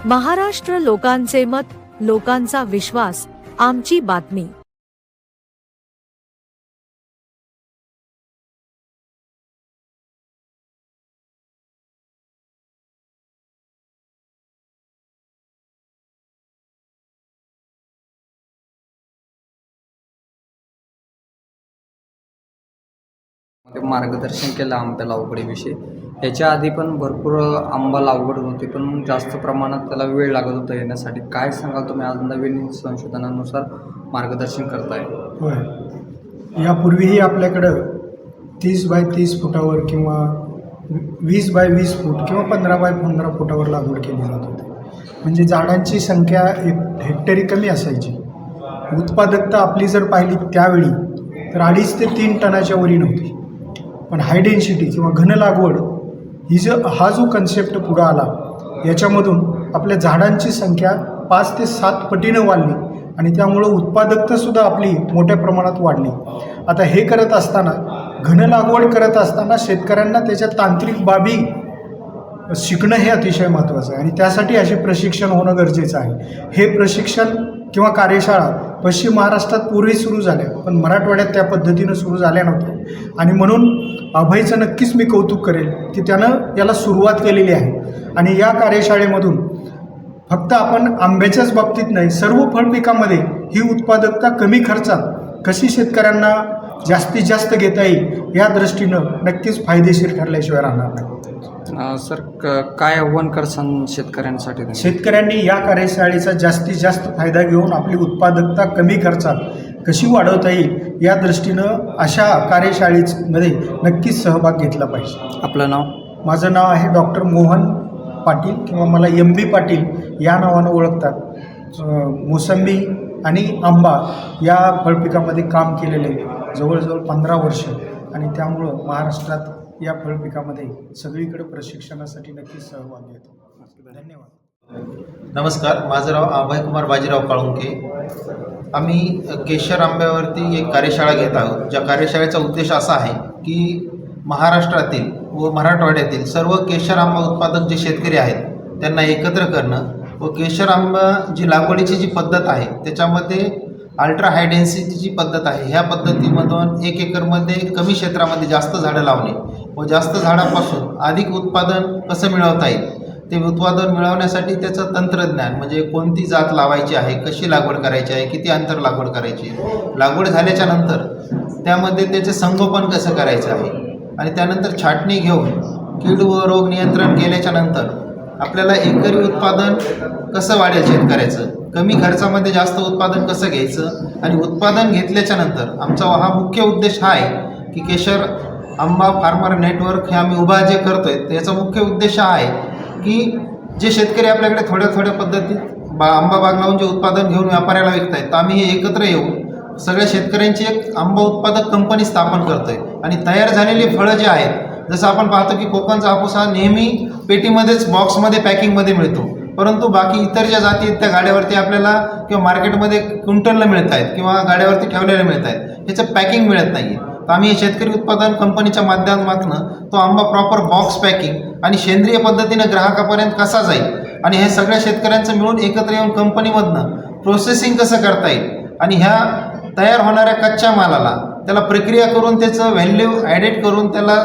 महाराष्ट्र लोकांचे मत, लोकांचा विश्वास, आमची बातमी। मार्गदर्शन केलं आंब्या लागवडीविषयी। याच्या आधी पण भरपूर आंबा लागवड होती, पण जास्त प्रमाणात त्याला वेळ लागत होता येण्यासाठी। काय सांगाल तुम्ही, आज नवीन संशोधनानुसार मार्गदर्शन करताय? होय, यापूर्वीही आपल्याकडं 30 बाय 30 फुटावर किंवा 20 बाय 20 फूट किंवा 15 बाय 15 फुटावर लागवड केली जात होती। म्हणजे झाडांची संख्या हेक्टरी कमी असायची। उत्पादकता आपली जर पाहिली त्यावेळी तर 2.5 ते 3 टनाच्या वरी नव्हती। पण हाय डेन्सिटी किंवा घन लागवड हा जो कन्सेप्ट पुढं आला, याच्यामधून आपल्या झाडांची संख्या 5 ते 7 पटीनं वाढली आणि त्यामुळं उत्पादकतासुद्धा आपली मोठ्या प्रमाणात वाढली। आता हे करत असताना, घन लागवड करत असताना शेतकऱ्यांना त्याच्या तांत्रिक बाबी शिकणं हे अतिशय महत्त्वाचं आहे आणि त्यासाठी असे प्रशिक्षण होणं गरजेचं आहे। हे प्रशिक्षण किंवा कार्यशाळा पश्चिम महाराष्ट्रात पूर्वी सुरू झाल्या, पण मराठवाड्यात त्या पद्धतीनं सुरू झाल्या नव्हत्या आणि म्हणून अभयचं नक्कीच मी कौतुक करेल की त्यानं याला सुरुवात केलेली आहे। आणि या कार्यशाळेमधून फक्त आपण आंब्याच्याच बाबतीत नाही, सर्व फळपिकामध्ये ही उत्पादकता कमी खर्चात कशी शेतकऱ्यांना जास्तीत जास्त घेता येईल या दृष्टीनं नक्कीच फायदेशीर ठरल्याशिवाय राहणार नाही। सर, काय आव्हान करसान शेतकऱ्यांसाठी? शेतकऱ्यांनी या कार्यशाळेचा जास्तीत जास्त फायदा घेऊन आपली उत्पादकता कमी खर्चात कशी वाढवता येईल या दृष्टीनं अशा कार्यशाळेमध्ये नक्कीच सहभाग घेतला पाहिजे। आपलं नाव? माझं नाव आहे डॉक्टर मोहन पाटील किंवा मला MB पाटील या नावानं ओळखतात। मोसंबी आणि आंबा या फळपिकामध्ये काम केलेले जवळजवळ 15 वर्ष आणि त्यामुळं महाराष्ट्रात या फळपिकामध्ये सगळीकडे प्रशिक्षणासाठी नक्कीच सहभाग घेतो। धन्यवाद। नमस्कार, माझं नाव अभयकुमार बाजीराव काळुंके। आम्ही केशर आंब्यावरती एक कार्यशाळा घेत आहोत, ज्या कार्यशाळेचा उद्देश असा आहे की महाराष्ट्रातील व मराठवाड्यातील सर्व केशर आंबा उत्पादक जे शेतकरी आहेत त्यांना एकत्र करणं व केशर आंबा जी लागवडीची जी पद्धत आहे त्याच्यामध्ये अल्ट्रा हाय डेन्सिटीची पद्धत आहे, ह्या पद्धतीमधून 1 एकरमध्ये कमी क्षेत्रामध्ये जास्त झाडं लावणे व जास्त झाडापासून अधिक उत्पादन कसं मिळवता येईल, ते उत्पादन मिळवण्यासाठी त्याचं तंत्रज्ञान म्हणजे कोणती जात लावायची आहे, कशी लागवड करायची आहे, किती अंतर लागवड करायची, लागवड झाल्याच्या नंतर त्यामध्ये त्याचे संगोपन कसं करायचं आहे आणि त्यानंतर छाटणी घेऊन कीड व रोग नियंत्रण केल्याच्या नंतर आपल्याला एकरी उत्पादन कसं वाढेल शेतकऱ्याचं, कमी खर्चामध्ये जास्त उत्पादन कसं घ्यायचं आणि उत्पादन घेतल्याच्या नंतर आमचा हा मुख्य उद्देश हा आहे की केशर आंबा फार्मर नेटवर्क हे आम्ही उभा जे करतो आहे त्याचा मुख्य उद्देश हा आहे की जे शेतकरी आपल्याकडे थोड्या पद्धतीत आंबा बाग लावून जे उत्पादन घेऊन व्यापाऱ्याला विकत आहेत, तर आम्ही हे एकत्र येऊन सगळ्या शेतकऱ्यांची एक आंबा उत्पादक कंपनी स्थापन करतो आहे आणि तयार झालेली फळं जे आहेत, जसं आपण पाहतो की कोकणचा हापूस हा नेहमी पेटीमध्येच बॉक्समध्ये पॅकिंगमध्ये मिळतो, परंतु बाकी इतर ज्या जाती आहेत त्या गाड्यावरती आपल्याला किंवा मार्केटमध्ये क्विंटलला मिळत आहेत किंवा गाड्यावरती ठेवलेले मिळत आहेत, ह्याचं पॅकिंग मिळत नाही आहे। तर आम्ही शेतकरी उत्पादन कंपनीच्या माध्यमातून तो आंबा प्रॉपर बॉक्स पॅकिंग आणि सेंद्रिय पद्धतीनं ग्राहकापर्यंत कसा जाईल आणि हे सगळ्या शेतकऱ्यांचं मिळून एकत्र येऊन कंपनीमधनं प्रोसेसिंग कसं करता येईल आणि ह्या तयार होणाऱ्या कच्च्या मालाला त्याला प्रक्रिया करून त्याचं व्हॅल्यू ॲडेड करून त्याला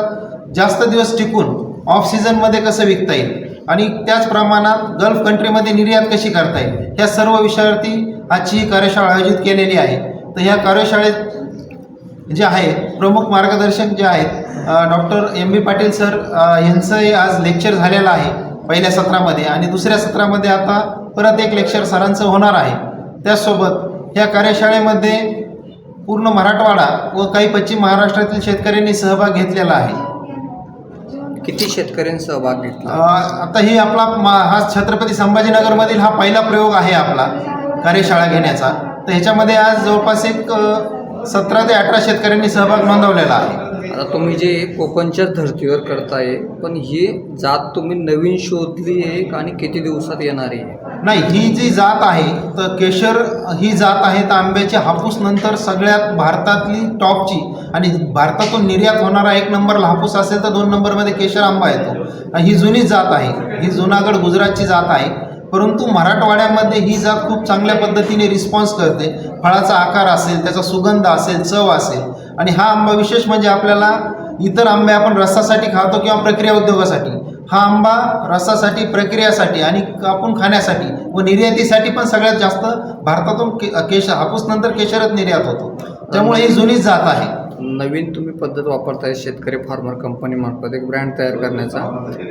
जास्त दिवस टिकून ऑफ सीझनमध्ये कसं विकता येईल आणि त्याच प्रमाणात गल्फ कंट्रीमध्ये निर्यात कशी करता येईल, ह्या सर्व विषयावरती आजची ही कार्यशाळा आयोजित केलेली आहे। तर ह्या कार्यशाळेत जे आहे प्रमुख मार्गदर्शक जे आहेत डॉक्टर MB पाटील सर यांचं आज लेक्चर झालेलं आहे पहिल्या सत्रामध्ये आणि दुसऱ्या सत्रामध्ये आता परत एक लेक्चर सरांचं होणार आहे। त्याचसोबत ह्या कार्यशाळेमध्ये पूर्ण मराठवाडा व काही पश्चिम महाराष्ट्रातील शेतकऱ्यांनी सहभाग घेतलेला आहे। किती शेतकऱ्यांनी सहभाग घेतला? आता ही आपला हा छत्रपती संभाजीनगरमधील हा पहिला प्रयोग आहे आपला कार्यशाळा घेण्याचा। तर ह्याच्यामध्ये आज जवळपास एक 17 ते 18 शेतकऱ्यांनी सहभाग नोंदवलेला आहे। आता तुम्ही जे कोकणच्याच धर्तीवर करताय, पण ही जात तुम्ही नवीन शोधली आहे आणि किती दिवसात येणार आहे? नाही, ही जी जात आहे तर केशर ही जात आहे तर आंब्याची हापूस नंतर सगळ्यात भारतातली टॉपची आणि भारतातून निर्यात होणारा 1 नंबरला हापूस असेल तर 2 नंबरमध्ये केशर आंबा येतो। ही जुनी जात आहे, ही जुनागड गुजरातची जात आहे। परंतु मराठवाड्यामध्ये ही जात खूप चांगल्या पद्धतीने रिस्पॉन्स करते. फळाचा आकार असेल, त्याचा सुगंध असेल, चव असेल. आणि हा आंबा विशेष म्हणजे आपल्याला इतर आंबे आपण रसासाठी खातो किंवा प्रक्रिया उद्योगासाठी, हा आंबा रसासाठी, प्रक्रियासाठी आणि कापून खाण्यासाठी व निर्यातीसाठी पण सगळ्यात जास्त भारतातून केशर, हापूसनंतर केशरच निर्यात होतो. त्यामुळे ही जुनीच जात आहे. नवीन तुम्ही पद्धत वापरताय शेतकरी फार्मर कंपनीमार्फत एक ब्रँड तयार करण्याचा,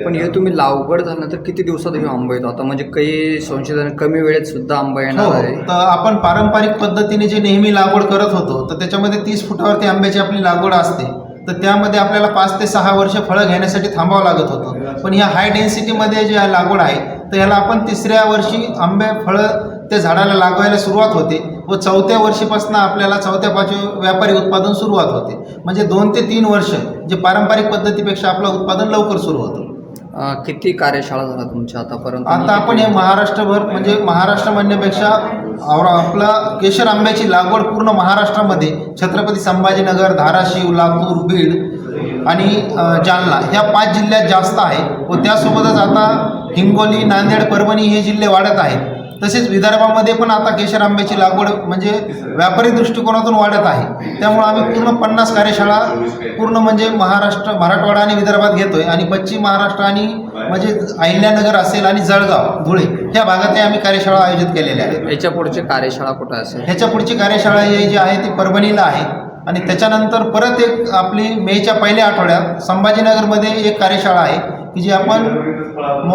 पण हे तुम्ही लागवड झाल्यानंतर किती दिवसात हे आंबा येतो? आता म्हणजे काही संशोधन कमी वेळेत सुद्धा आंबा येणार आहे. तर आपण पारंपरिक पद्धतीने जे नेहमी लागवड करत होतो, तर त्याच्यामध्ये 30 फुटावरती आंब्याची आपली लागवड असते. तर त्यामध्ये आपल्याला 5 ते 6 वर्ष फळं घेण्यासाठी थांबावं लागत होतं. पण ह्या हाय डेन्सिटीमध्ये जे लागवड आहे, तर ह्याला आपण 3ऱ्या वर्षी आंबे फळं त्या झाडाला लागवायला सुरुवात होते व 4थ्या वर्षीपासून आपल्याला 4थ्या-5व्या व्यापारी उत्पादन सुरुवात होते. म्हणजे 2 ते 3 वर्ष जे पारंपरिक पद्धतीपेक्षा आपलं उत्पादन लवकर सुरू होतं. किती कार्यशाळा झाल्या तुमच्या आतापर्यंत? आता आपण हे महाराष्ट्रभर, म्हणजे महाराष्ट्र म्हणण्यापेक्षा आपला केशर आंब्याची लागवड पूर्ण महाराष्ट्रामध्ये छत्रपती संभाजीनगर, धाराशिव, लातूर, बीड आणि जालना ह्या 5 जिल्ह्यात जास्त आहे. व त्यासोबतच आता हिंगोली, नांदेड, परभणी हे जिल्हे वाढत आहेत. तसेच विदर्भामध्ये पण आता केशर आंब्याची लागवड म्हणजे व्यापारी दृष्टिकोनातून वाढत आहे. त्यामुळे आम्ही पूर्ण 50 कार्यशाळा पूर्ण म्हणजे महाराष्ट्र, मराठवाडा आणि विदर्भात घेतोय. आणि पश्चिम महाराष्ट्र आणि म्हणजे अहिल्यानगर असेल आणि जळगाव, धुळे ह्या भागातही आम्ही कार्यशाळा आयोजित केलेल्या आहेत. याच्या पुढची कार्यशाळा कुठं असेल? ह्याच्या पुढची कार्यशाळा जी आहे ती परभणीला आहे. आणि त्याच्यानंतर परत एक आपली मेच्या पहिल्या आठवड्यात संभाजीनगरमध्ये एक कार्यशाळा आहे की जी आपण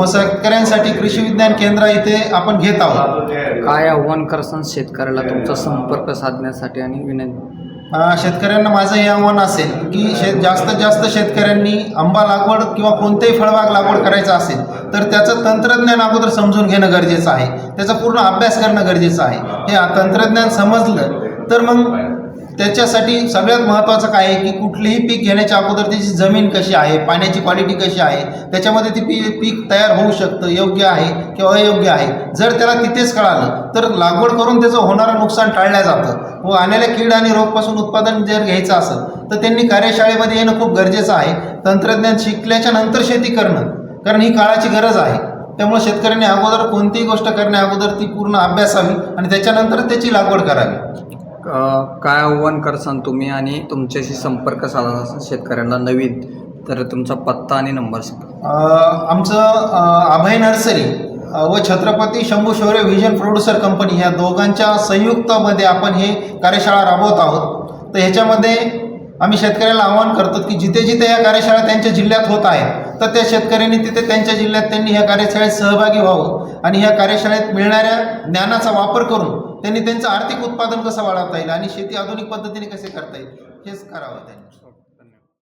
शेतकऱ्यांसाठी कृषी विज्ञान केंद्र इथे आपण घेत आहोत. काय आव्हान करसान शेतकऱ्याला तुमचा संपर्क साधण्यासाठी आणि विनंती? शेतकऱ्यांना माझं हे आव्हान असेल की जास्तीत जास्त शेतकऱ्यांनी आंबा लागवड किंवा कोणतेही फळबाग लागवड करायचं असेल तर त्याचं तंत्रज्ञान अगोदर समजून घेणं गरजेचं आहे. त्याचा पूर्ण अभ्यास करणं गरजेचं आहे. हे तंत्रज्ञान समजलं तर मग त्याच्यासाठी सगळ्यात महत्त्वाचं काय आहे की कुठलीही पीक घेण्याच्या अगोदर त्याची जमीन कशी आहे, पाण्याची क्वालिटी कशी आहे, त्याच्यामध्ये ती पीक तयार होऊ शकतं, योग्य आहे किंवा अयोग्य आहे. जर त्याला तिथेच कळालं तर लागवड करून त्याचं होणारं नुकसान टाळलं जातं. व आलेल्या कीड आणि रोगपासून उत्पादन जर घ्यायचं असेल तर त्यांनी कार्यशाळेमध्ये येणं खूप गरजेचं आहे. तंत्रज्ञान शिकल्याच्या नंतर शेती करणं, कारण ही काळाची गरज आहे. त्यामुळे शेतकऱ्यांनी अगोदर कोणतीही गोष्ट करण्या अगोदर ती पूर्ण अभ्यासावी आणि त्याच्यानंतर त्याची लागवड करावी. काय आव्हान करसान तुम्ही आणि तुमच्याशी संपर्क साधायचा असेल शेतकऱ्यांना नवीन तर तुमचा पत्ता आणि नंबर सांगा. आमचं अभय नर्सरी व छत्रपती शंभू शौर्य व्हिजन प्रोड्युसर कंपनी ह्या दोघांच्या संयुक्तमध्ये आपण हे कार्यशाळा राबवत आहोत. तर ह्याच्यामध्ये आम्ही शेतकऱ्याला आवाहन करतो की जिथे जिथे या कार्यशाळा त्यांच्या जिल्ह्यात होत आहेत तर त्या शेतकऱ्यांनी तिथे त्यांच्या जिल्ह्यात त्यांनी ह्या कार्यशाळेत सहभागी व्हावं आणि ह्या कार्यशाळेत मिळणाऱ्या ज्ञानाचा वापर करून त्यांनी त्यांचं आर्थिक उत्पादन कसं वाढवता येईल आणि शेती आधुनिक पद्धतीने कसे करता येईल हेच करावं त्यांनी.